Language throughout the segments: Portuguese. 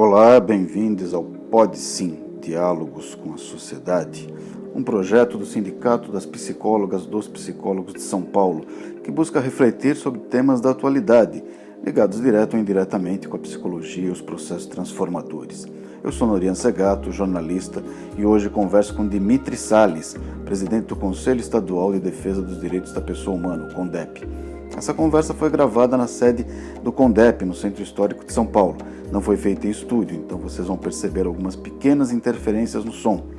Olá, bem-vindos ao Pode Sim, Diálogos com a Sociedade, um projeto do Sindicato das Psicólogas dos Psicólogos de São Paulo, que busca refletir sobre temas da atualidade, ligados direto ou indiretamente com a psicologia e os processos transformadores. Eu sou Norian Segato, jornalista, e hoje converso com Dimitri Salles, presidente do Conselho Estadual de Defesa dos Direitos da Pessoa Humana, o CONDEP. Essa conversa foi gravada na sede do CONDEP, no Centro Histórico de São Paulo. Não foi feita em estúdio, então vocês vão perceber algumas pequenas interferências no som.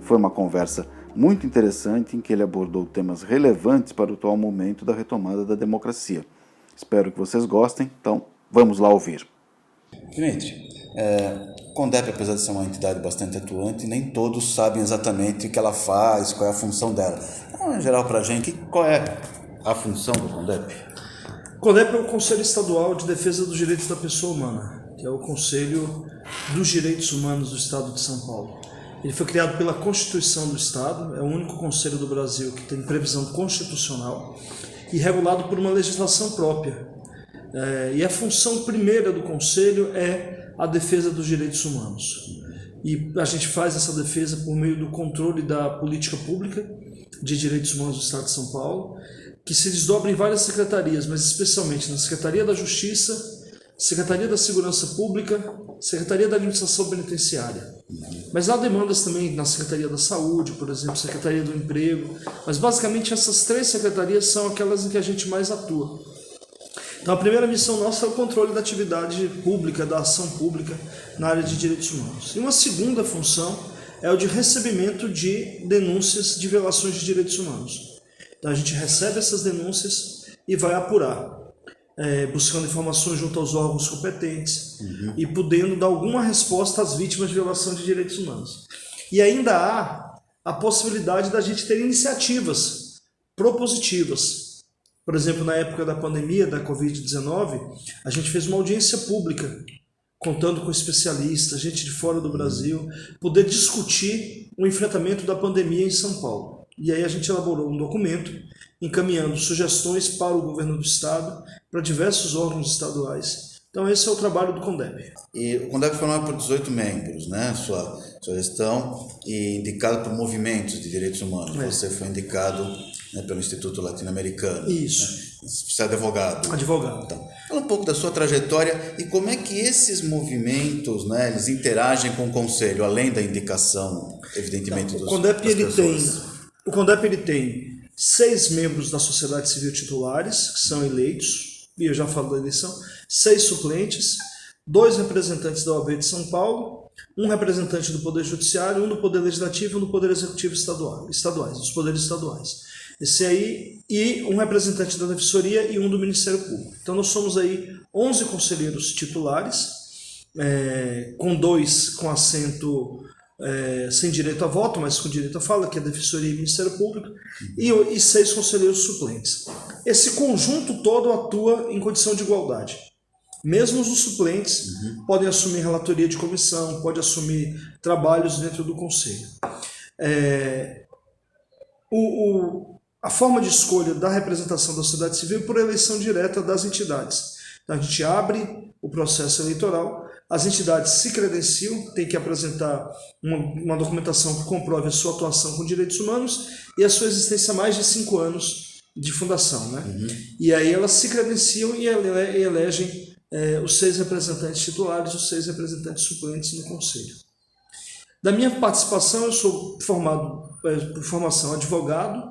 Foi uma conversa muito interessante em que ele abordou temas relevantes para o atual momento da retomada da democracia. Espero que vocês gostem, então vamos lá ouvir. Dimitri, o CONDEP, apesar de ser uma entidade bastante atuante, nem todos sabem exatamente o que ela faz, qual é a função dela. Então, em geral, para a gente, qual é a função do CONDEP? O CONDEP é o Conselho Estadual de Defesa dos Direitos da Pessoa Humana, que é o Conselho dos Direitos Humanos do Estado de São Paulo. Ele foi criado pela Constituição do Estado, é o único conselho do Brasil que tem previsão constitucional e regulado por uma legislação própria. E a função primeira do conselho é a defesa dos direitos humanos. E a gente faz essa defesa por meio do controle da política pública de direitos humanos do Estado de São Paulo, que se desdobra em várias secretarias, mas especialmente na Secretaria da Justiça, Secretaria da Segurança Pública, Secretaria da Administração Penitenciária. Mas há demandas também na Secretaria da Saúde, por exemplo, Secretaria do Emprego, mas basicamente essas três secretarias são aquelas em que a gente mais atua. Então a primeira missão nossa é o controle da atividade pública, da ação pública na área de direitos humanos. E uma segunda função é o de recebimento de denúncias de violações de direitos humanos. Então a gente recebe essas denúncias e vai apurar, buscando informações junto aos órgãos competentes e podendo dar alguma resposta às vítimas de violação de direitos humanos. E ainda há a possibilidade da gente ter iniciativas propositivas. Por exemplo, na época da pandemia da Covid-19, a gente fez uma audiência pública, contando com especialistas, gente de fora do Brasil, poder discutir o enfrentamento da pandemia em São Paulo. E aí a gente elaborou um documento encaminhando sugestões para o governo do estado, para diversos órgãos estaduais. Então esse é o trabalho do CONDEP. E o CONDEP foi formado por 18 membros, né? Sua gestão, e indicado por movimentos de direitos humanos. Você foi indicado, né, pelo Instituto Latino-Americano. Isso. Né? Você é advogado. Advogado. Então, fala um pouco da sua trajetória e como é que esses movimentos, né, eles interagem com o Conselho, além da indicação, evidentemente, Então, das pessoas. O CONDEP ele tem 6 membros da sociedade civil titulares, que são eleitos, e eu já falo da eleição, 6 suplentes, 2 representantes da OAB de São Paulo, um representante do Poder Judiciário, um do Poder Legislativo e um do Poder Executivo estaduais, dos poderes estaduais. Esse aí, e um representante da Defensoria e um do Ministério Público. Então nós somos aí 11 conselheiros titulares, com 2 com assento sem direito a voto, mas com direito a fala, que é a Defensoria e o Ministério Público, e 6 conselheiros suplentes. Esse conjunto todo atua em condição de igualdade. Mesmo os suplentes podem assumir relatoria de comissão, podem assumir trabalhos dentro do Conselho. A forma de escolha da representação da sociedade civil é por eleição direta das entidades. Então a gente abre o processo eleitoral, as entidades se credenciam, tem que apresentar uma documentação que comprove a sua atuação com direitos humanos e a sua existência há mais de 5 anos de fundação, né? E aí elas se credenciam e elegem os 6 representantes titulares, os 6 representantes suplentes no Conselho. Da minha participação, eu sou formado por formação advogado,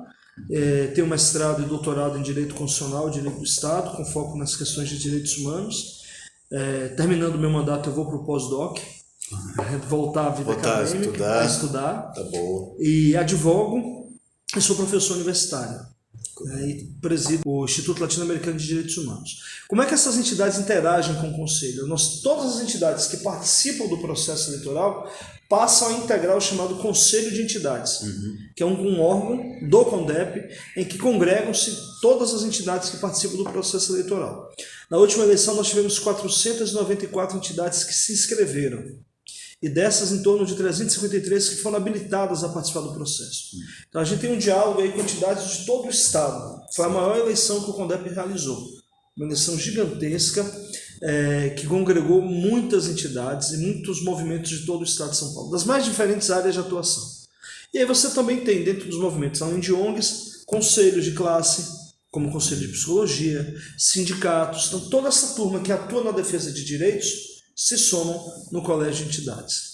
tenho mestrado e doutorado em Direito Constitucional e Direito do Estado, com foco nas questões de direitos humanos. Terminando o meu mandato, eu vou para o pós-doc, voltar à vida acadêmica, a estudar. Tá bom. E advogo e sou professor universitário. E presido o Instituto Latino-Americano de Direitos Humanos. Como é que essas entidades interagem com o Conselho? Todas as entidades que participam do processo eleitoral passam a integrar o chamado Conselho de Entidades, que é um órgão do CONDEP em que congregam-se todas as entidades que participam do processo eleitoral. Na última eleição nós tivemos 494 entidades que se inscreveram. E dessas, em torno de 353 que foram habilitadas a participar do processo. Então a gente tem um diálogo aí com entidades de todo o estado. Foi a maior eleição que o CONDEP realizou. Uma eleição gigantesca, que congregou muitas entidades e muitos movimentos de todo o estado de São Paulo, das mais diferentes áreas de atuação. E aí você também tem dentro dos movimentos, além de ONGs, conselhos de classe, como o Conselho de Psicologia, sindicatos. Então toda essa turma que atua na defesa de direitos se somam no colégio de entidades.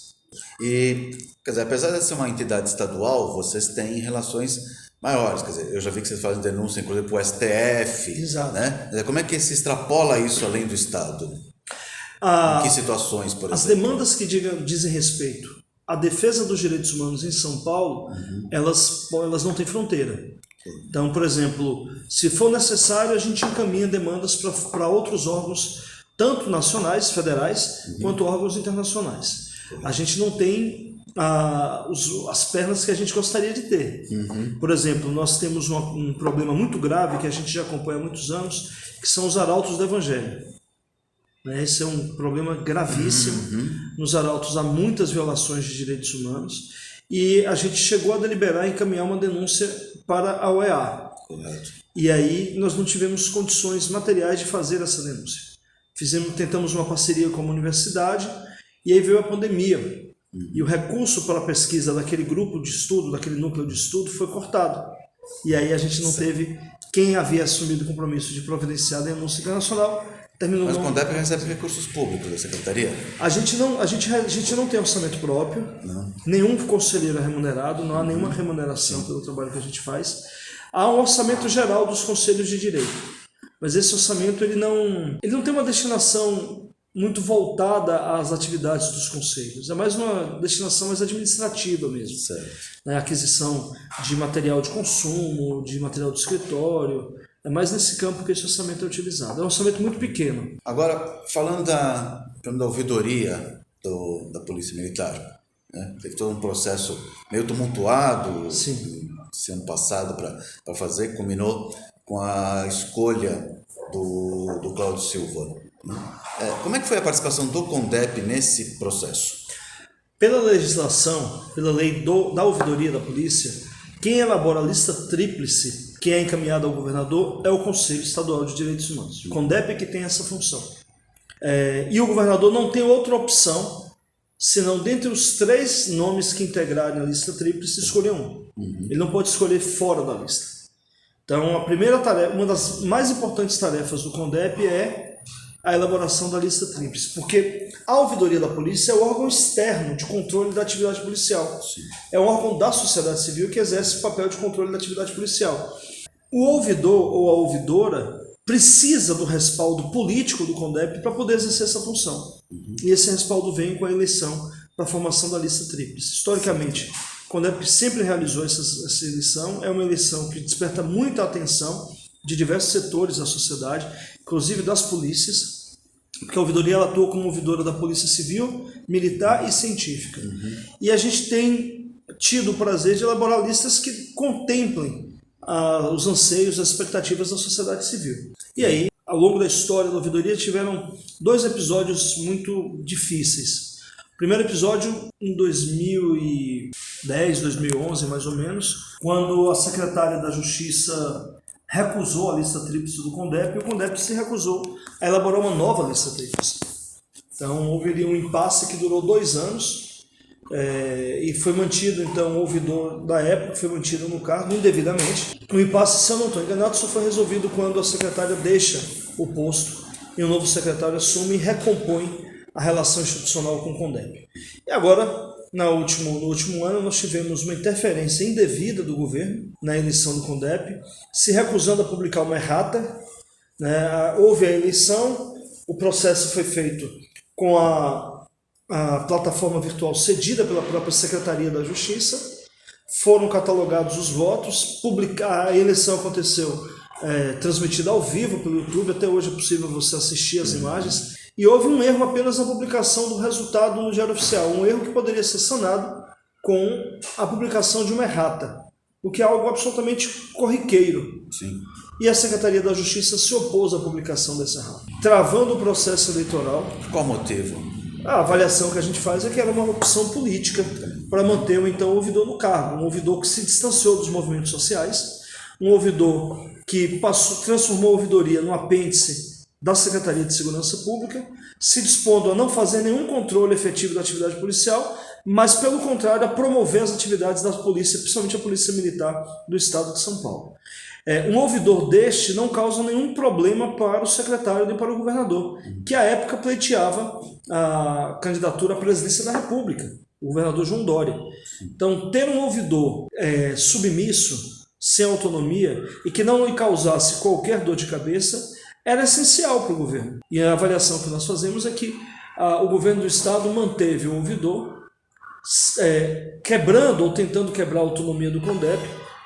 E, quer dizer, apesar de ser uma entidade estadual, vocês têm relações maiores. Quer dizer, eu já vi que vocês fazem denúncia, inclusive, para o STF. Exato. Né? Como é que se extrapola isso além do Estado? Em que situações, por exemplo? As demandas que dizem respeito à defesa dos direitos humanos em São Paulo, elas não têm fronteira. Então, por exemplo, se for necessário, a gente encaminha demandas para outros órgãos, tanto nacionais, federais, quanto órgãos internacionais. A gente não tem as pernas que a gente gostaria de ter. Por exemplo, nós temos um problema muito grave que a gente já acompanha há muitos anos, que são os arautos do Evangelho. Esse é um problema gravíssimo. Nos arautos há muitas violações de direitos humanos e a gente chegou a deliberar e encaminhar uma denúncia para a OEA. Correto. E aí nós não tivemos condições materiais de fazer essa denúncia. Tentamos uma parceria com a universidade e aí veio a pandemia. E o recurso para a pesquisa daquele grupo de estudo, daquele núcleo de estudo, foi cortado. E aí a gente não teve quem havia assumido o compromisso de providenciar a denúncia internacional. Terminou. Mas o CONDEP recebe recursos públicos da Secretaria? A gente não tem orçamento próprio, nenhum conselheiro é remunerado, não há nenhuma remuneração pelo trabalho que a gente faz. Há um orçamento geral dos conselhos de direito, mas esse orçamento ele não tem uma destinação muito voltada às atividades dos conselhos, é mais uma destinação mais administrativa mesmo. Certo. Aquisição de material de consumo, de material de escritório. É mais nesse campo que esse orçamento é utilizado. É um orçamento muito pequeno. Agora, falando da ouvidoria da Polícia Militar, né? Teve todo um processo meio tumultuado esse ano passado para fazer, culminou com a escolha do Cláudio Silva. Como é que foi a participação do CONDEP nesse processo? Pela legislação, pela lei da ouvidoria da polícia, quem elabora a lista tríplice que é encaminhada ao governador é o Conselho Estadual de Direitos Humanos. O CONDEP é que tem essa função. E o governador não tem outra opção, senão dentre os 3 nomes que integrarem a lista tríplice, escolher um. Ele não pode escolher fora da lista. Então, a primeira tarefa, uma das mais importantes tarefas do CONDEP é a elaboração da lista tríplice, porque a ouvidoria da polícia é o órgão externo de controle da atividade policial. É um órgão da sociedade civil que exerce o papel de controle da atividade policial. O ouvidor ou a ouvidora precisa do respaldo político do CONDEP para poder exercer essa função. E esse respaldo vem com a eleição para a formação da lista tríplice. Historicamente, o CONDEP sempre realizou essa eleição. É uma eleição que desperta muita atenção de diversos setores da sociedade, inclusive das polícias, porque a ouvidoria ela atua como ouvidora da Polícia Civil, Militar e Científica. E a gente tem tido o prazer de elaborar listas que contemplem os anseios, as expectativas da sociedade civil. E aí, ao longo da história da ouvidoria, tiveram 2 episódios muito difíceis. O primeiro episódio em 2010, 2011, mais ou menos, quando a secretária da Justiça recusou a lista tríplice do CONDEP e o CONDEP se recusou a elaborar uma nova lista tríplice. Então, houve ali um impasse que durou 2 anos e foi mantido, então, o ouvidor da época foi mantido no cargo indevidamente. O impasse, se eu não estou enganado, só foi resolvido quando a secretária deixa o posto e o novo secretário assume e recompõe a relação institucional com o CONDEP. E agora, no último ano, nós tivemos uma interferência indevida do governo na eleição do CONDEP, se recusando a publicar uma errata. Houve a eleição, o processo foi feito com a plataforma virtual cedida pela própria Secretaria da Justiça, foram catalogados os votos, a eleição aconteceu transmitida ao vivo pelo YouTube, até hoje é possível você assistir as imagens, e houve um erro apenas na publicação do resultado no Diário Oficial, um erro que poderia ser sanado com a publicação de uma errata, o que é algo absolutamente corriqueiro. Sim. E a Secretaria da Justiça se opôs à publicação dessa errata, travando o processo eleitoral. Qual motivo? A avaliação que a gente faz é que era uma opção política para manter o então ouvidor no cargo, um ouvidor que se distanciou dos movimentos sociais, um ouvidor que transformou a ouvidoria num apêndice da Secretaria de Segurança Pública, se dispondo a não fazer nenhum controle efetivo da atividade policial, mas, pelo contrário, a promover as atividades da polícia, principalmente a Polícia Militar do Estado de São Paulo. Um ouvidor deste não causa nenhum problema para o secretário nem para o governador, que à época pleiteava a candidatura à presidência da República, o governador João Dória. Então, ter um ouvidor submisso, sem autonomia, e que não lhe causasse qualquer dor de cabeça, era essencial para o governo. E a avaliação que nós fazemos é que o governo do Estado manteve o ouvidor, quebrando ou tentando quebrar a autonomia do CONDEP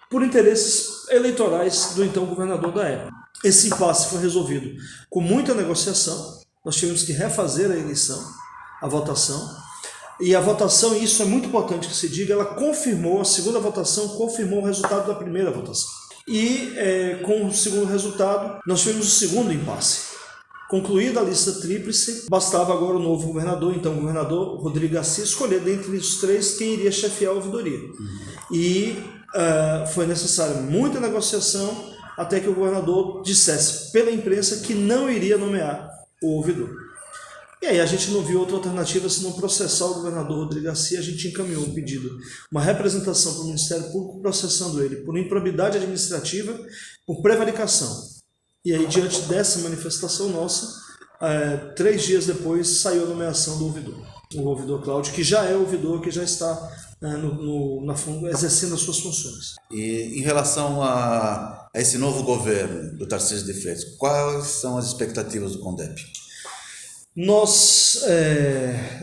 por interesses eleitorais do então governador da época. Esse impasse foi resolvido com muita negociação, nós tivemos que refazer a eleição, a votação, e a votação, e isso é muito importante que se diga, ela confirmou, a segunda votação confirmou o resultado da primeira votação. E com o segundo resultado, nós tivemos o segundo impasse. Concluída a lista tríplice, bastava agora o novo governador, então o governador Rodrigo Garcia, escolher dentre os três quem iria chefiar a ouvidoria. E foi necessária muita negociação até que o governador dissesse pela imprensa que não iria nomear o ouvidor. E aí a gente não viu outra alternativa senão processar o governador Rodrigo Garcia. A gente encaminhou um pedido, uma representação para o Ministério Público processando ele por improbidade administrativa, por prevaricação. E aí, diante dessa manifestação nossa, 3 dias depois saiu a nomeação do ouvidor. O ouvidor Cláudio, que já é ouvidor, que já está exercendo as suas funções. E em relação a esse novo governo do Tarcísio de Freitas, quais são as expectativas do CONDEP?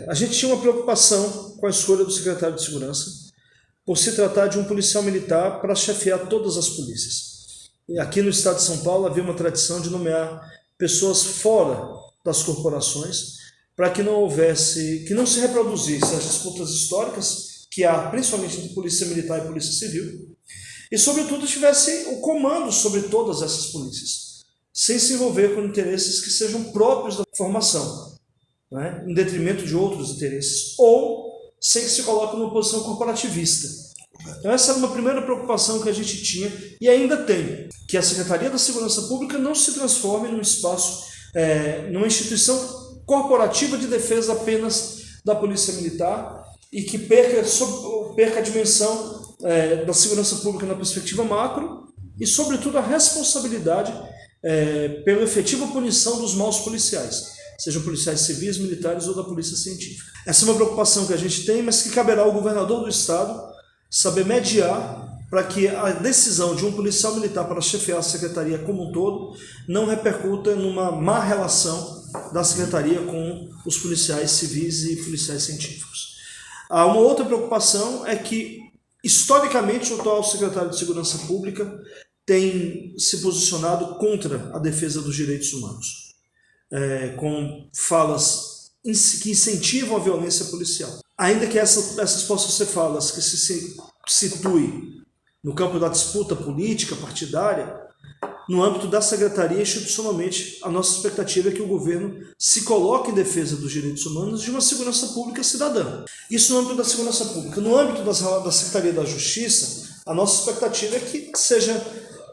A gente tinha uma preocupação com a escolha do secretário de Segurança, por se tratar de um policial militar para chefiar todas as polícias. E aqui no estado de São Paulo havia uma tradição de nomear pessoas fora das corporações para que não se reproduzissem as disputas históricas que há, principalmente entre polícia militar e polícia civil, e sobretudo tivesse o comando sobre todas essas polícias, sem se envolver com interesses que sejam próprios da formação, né, em detrimento de outros interesses, ou sem que se coloque numa posição corporativista. Então essa era uma primeira preocupação que a gente tinha e ainda tem, que a Secretaria da Segurança Pública não se transforme num espaço, numa instituição corporativa de defesa apenas da Polícia Militar e que perca a dimensão da segurança pública na perspectiva macro e, sobretudo, a responsabilidade pela efetiva punição dos maus policiais, sejam policiais civis, militares ou da polícia científica. Essa é uma preocupação que a gente tem, mas que caberá ao governador do estado saber mediar para que a decisão de um policial militar para chefiar a secretaria como um todo não repercuta numa má relação da secretaria com os policiais civis e policiais científicos. Uma outra preocupação é que, historicamente, o atual secretário de Segurança Pública tem se posicionado contra a defesa dos direitos humanos, com falas que incentivam a violência policial. Ainda que essas possam ser falas que se situem no campo da disputa política, partidária, no âmbito da secretaria, institucionalmente, a nossa expectativa é que o governo se coloque em defesa dos direitos humanos de uma segurança pública cidadã. Isso no âmbito da segurança pública. No âmbito da Secretaria da Justiça, a nossa expectativa é que seja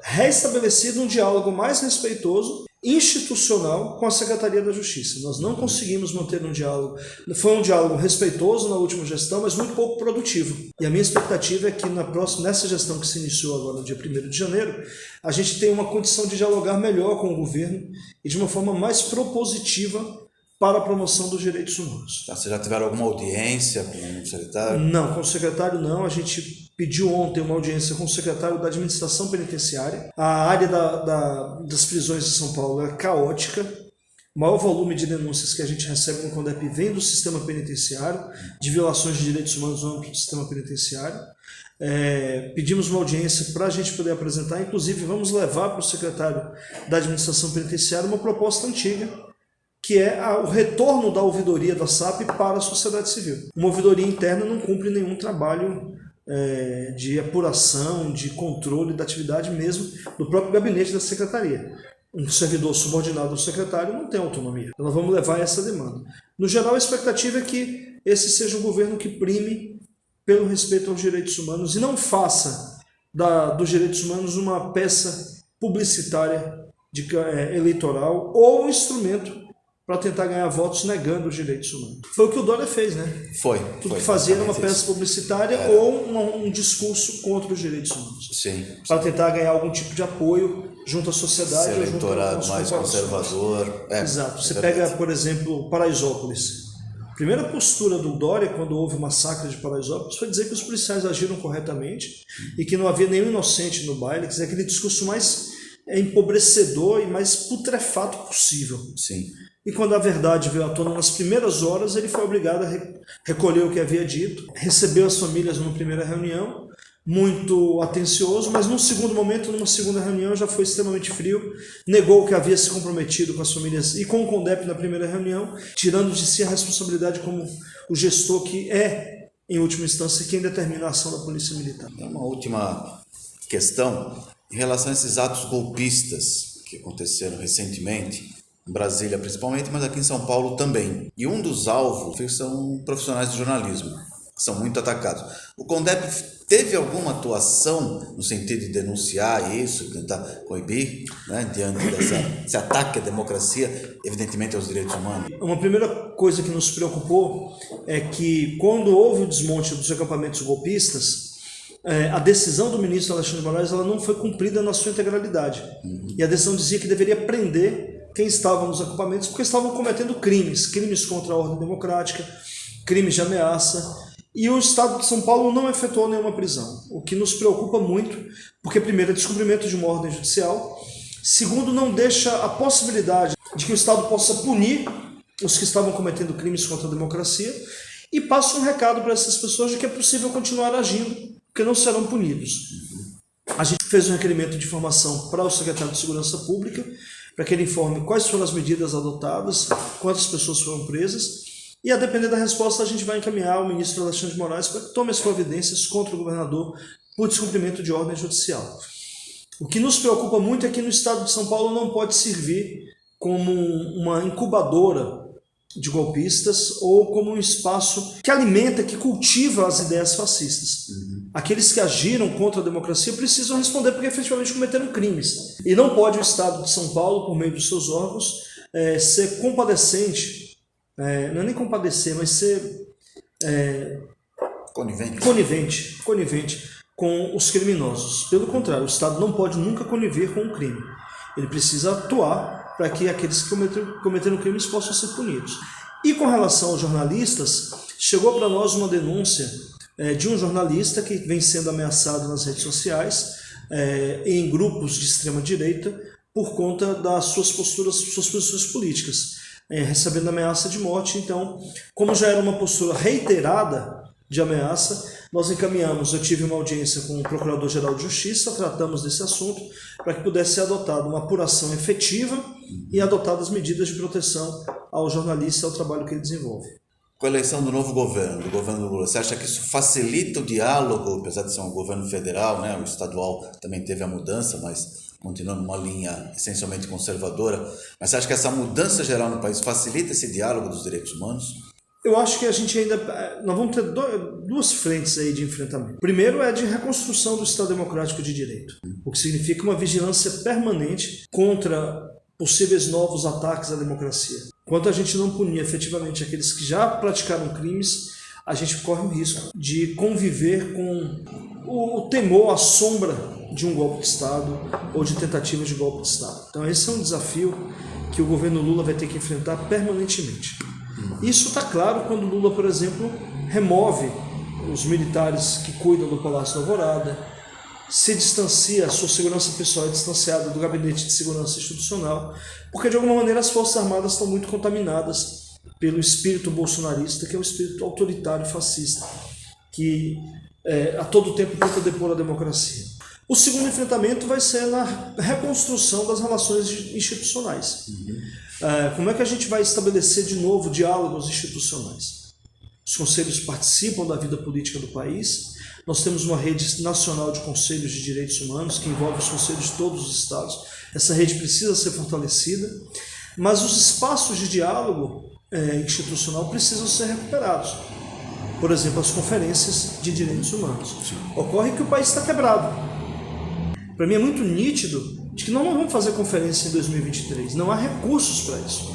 restabelecido um diálogo mais respeitoso, institucional, com a Secretaria da Justiça. Nós não conseguimos manter um diálogo, foi um diálogo respeitoso na última gestão, mas muito pouco produtivo. E a minha expectativa é que nessa gestão que se iniciou agora no dia 1º de janeiro, a gente tenha uma condição de dialogar melhor com o governo e de uma forma mais propositiva para a promoção dos direitos humanos. Vocês já tiveram alguma audiência com o secretário? Não, com o secretário não. A gente pediu ontem uma audiência com o secretário da Administração Penitenciária. A área das prisões de São Paulo é caótica. O maior volume de denúncias que a gente recebe no CONDEP vem do sistema penitenciário, de violações de direitos humanos no âmbito do sistema penitenciário. Pedimos uma audiência para a gente poder apresentar. Inclusive, vamos levar para o secretário da Administração Penitenciária uma proposta antiga, que é o retorno da ouvidoria da SAP para a sociedade civil. Uma ouvidoria interna não cumpre nenhum trabalho de apuração, de controle da atividade mesmo do próprio gabinete da secretaria. Um servidor subordinado ao secretário não tem autonomia. Então nós vamos levar essa demanda. No geral, a expectativa é que esse seja um governo que prime pelo respeito aos direitos humanos e não faça dos direitos humanos uma peça publicitária eleitoral ou um instrumento para tentar ganhar votos negando os direitos humanos. Foi o que o Dória fez, né? Tudo que fazia era uma peça publicitária ou um discurso contra os direitos humanos. Sim. Para tentar ganhar algum tipo de apoio junto à sociedade. Esse eleitorado mais conservador. Exato. Você pega, por exemplo, Paraisópolis. A primeira postura do Dória, quando houve o massacre de Paraisópolis, foi dizer que os policiais agiram corretamente e que não havia nenhum inocente no baile, quer dizer, aquele discurso mais empobrecedor e mais putrefato possível. Sim. E quando a verdade veio à tona nas primeiras horas, ele foi obrigado a recolher o que havia dito, recebeu as famílias numa primeira reunião, muito atencioso, mas num segundo momento, numa segunda reunião, já foi extremamente frio, negou que havia se comprometido com as famílias e com o CONDEP na primeira reunião, tirando de si a responsabilidade como o gestor que é, em última instância, quem determina a ação da Polícia Militar. Uma última questão em relação a esses atos golpistas que aconteceram recentemente, em Brasília principalmente, mas aqui em São Paulo também. E um dos alvos são profissionais de jornalismo, que são muito atacados. O CONDEP teve alguma atuação no sentido de denunciar isso, tentar coibir, né, diante desse ataque à democracia, evidentemente aos direitos humanos? Uma primeira coisa que nos preocupou é que quando houve o desmonte dos acampamentos golpistas, a decisão do ministro Alexandre de Moraes ela não foi cumprida na sua integralidade. E a decisão dizia que deveria prender quem estava nos acampamentos porque estavam cometendo crimes contra a ordem democrática, crimes de ameaça, e o Estado de São Paulo não efetuou nenhuma prisão, o que nos preocupa muito, porque primeiro é descumprimento de uma ordem judicial, segundo não deixa a possibilidade de que o Estado possa punir os que estavam cometendo crimes contra a democracia, e passa um recado para essas pessoas de que é possível continuar agindo, porque não serão punidos. A gente fez um requerimento de informação para o secretário de Segurança Pública, para que ele informe quais foram as medidas adotadas, quantas pessoas foram presas, e a depender da resposta a gente vai encaminhar ao ministro Alexandre de Moraes para que tome as providências contra o governador por descumprimento de ordem judicial. O que nos preocupa muito é que no estado de São Paulo não pode servir como uma incubadora de golpistas ou como um espaço que alimenta, que cultiva as ideias fascistas. Aqueles que agiram contra a democracia precisam responder porque efetivamente cometeram crimes. E não pode o Estado de São Paulo, por meio dos seus órgãos, ser compadecente, não é nem compadecer, mas ser conivente com os criminosos. Pelo contrário, o Estado não pode nunca conniver com o crime. Ele precisa atuar para que aqueles que cometeram crimes possam ser punidos. E com relação aos jornalistas, chegou para nós uma denúncia de um jornalista que vem sendo ameaçado nas redes sociais, em grupos de extrema-direita, por conta das suas posições políticas, recebendo ameaça de morte. Então, como já era uma postura reiterada de ameaça, nós encaminhamos, eu tive uma audiência com o Procurador-Geral de Justiça, tratamos desse assunto, para que pudesse ser adotada uma apuração efetiva e adotadas medidas de proteção ao jornalista e ao trabalho que ele desenvolve. Com a eleição do novo governo, do governo Lula, você acha que isso facilita o diálogo, apesar de ser um governo federal, né? O estadual também teve a mudança, mas continua numa linha essencialmente conservadora, mas você acha que essa mudança geral no país facilita esse diálogo dos direitos humanos? Eu acho que a gente nós vamos ter duas frentes aí de enfrentamento. Primeiro é de reconstrução do Estado Democrático de Direito, o que significa uma vigilância permanente contra possíveis novos ataques à democracia. Enquanto a gente não punir efetivamente aqueles que já praticaram crimes, a gente corre o risco de conviver com o temor, a sombra de um golpe de Estado ou de tentativa de golpe de Estado. Então esse é um desafio que o governo Lula vai ter que enfrentar permanentemente. Isso está claro quando Lula, por exemplo, remove os militares que cuidam do Palácio da Alvorada, se distancia, a sua segurança pessoal é distanciada do Gabinete de Segurança Institucional, porque de alguma maneira as Forças Armadas estão muito contaminadas pelo espírito bolsonarista, que é o espírito autoritário fascista, que a todo tempo tenta depor a democracia. O segundo enfrentamento vai ser na reconstrução das relações institucionais. Como é que a gente vai estabelecer de novo diálogos institucionais? Os conselhos participam da vida política do país. Nós temos uma rede nacional de conselhos de direitos humanos que envolve os conselhos de todos os estados. Essa rede precisa ser fortalecida, mas os espaços de diálogo institucional precisam ser recuperados. Por exemplo, as conferências de direitos humanos. Ocorre que o país está quebrado. Para mim é muito nítido de que nós não vamos fazer conferência em 2023, não há recursos para isso.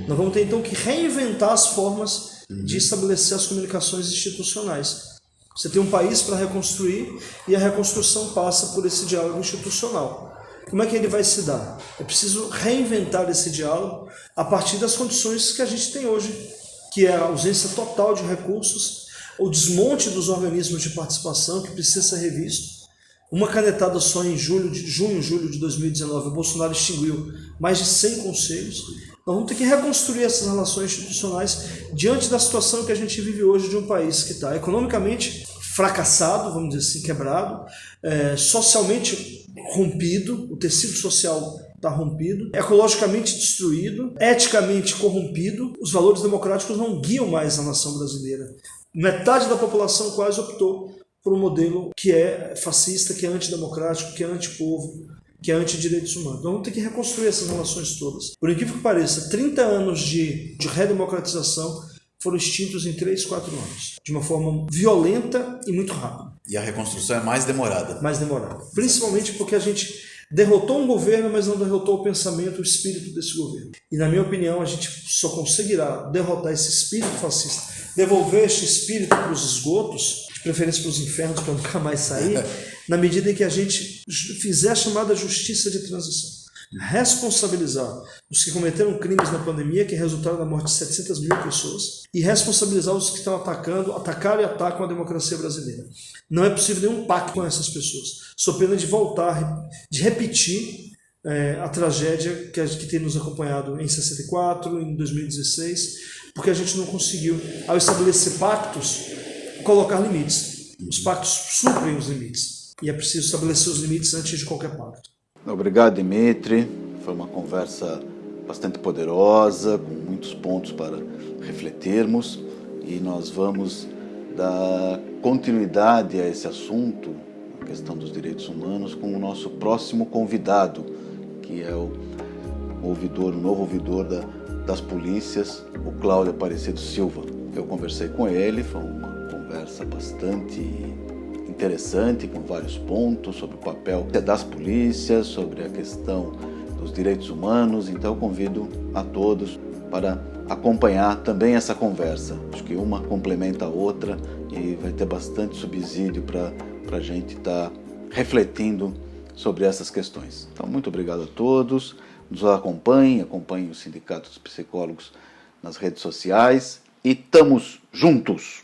Nós vamos ter então que reinventar as formas de estabelecer as comunicações institucionais. Você tem um país para reconstruir e a reconstrução passa por esse diálogo institucional. Como é que ele vai se dar? É preciso reinventar esse diálogo a partir das condições que a gente tem hoje, que é a ausência total de recursos, o desmonte dos organismos de participação, que precisa ser revisto. Uma canetada só em julho de 2019, o Bolsonaro extinguiu mais de 100 conselhos. Nós vamos ter que reconstruir essas relações institucionais diante da situação que a gente vive hoje de um país que está economicamente fracassado, vamos dizer assim, quebrado, socialmente rompido, o tecido social está rompido, ecologicamente destruído, eticamente corrompido, os valores democráticos não guiam mais a nação brasileira. Metade da população quase optou por um modelo que é fascista, que é antidemocrático, que é antipovo, que é antidireitos humanos. Então vamos ter que reconstruir essas relações todas. Por incrível que pareça, 30 anos de redemocratização foram extintos em 3, 4 anos, de uma forma violenta e muito rápida. E a reconstrução é mais demorada. Mais demorada. Principalmente porque a gente derrotou um governo, mas não derrotou o pensamento, o espírito desse governo. E na minha opinião, a gente só conseguirá derrotar esse espírito fascista, devolver este espírito para os esgotos, de preferência para os infernos, para nunca mais sair, na medida em que a gente fizer a chamada justiça de transição. Responsabilizar os que cometeram crimes na pandemia, que resultaram na morte de 700 mil pessoas, e responsabilizar os que estão atacaram e atacam a democracia brasileira. Não é possível nenhum pacto com essas pessoas, sob pena de voltar, de repetir a tragédia que tem nos acompanhado em 64, em 2016, porque a gente não conseguiu, ao estabelecer pactos, colocar limites. Os pactos suprem os limites, e é preciso estabelecer os limites antes de qualquer pacto. Obrigado, Dimitri. Foi uma conversa bastante poderosa, com muitos pontos para refletirmos, e nós vamos dar continuidade a esse assunto, a questão dos direitos humanos, com o nosso próximo convidado, que é o novo ouvidor das polícias, o Cláudio Aparecido Silva. Eu conversei com ele, foi uma conversa bastante interessante, com vários pontos sobre o papel das polícias, sobre a questão dos direitos humanos. Então eu convido a todos para acompanhar também essa conversa. Acho que uma complementa a outra e vai ter bastante subsídio para a gente estar refletindo sobre essas questões. Então, muito obrigado a todos. Nos acompanhem o Sindicato dos Psicólogos nas redes sociais e estamos juntos!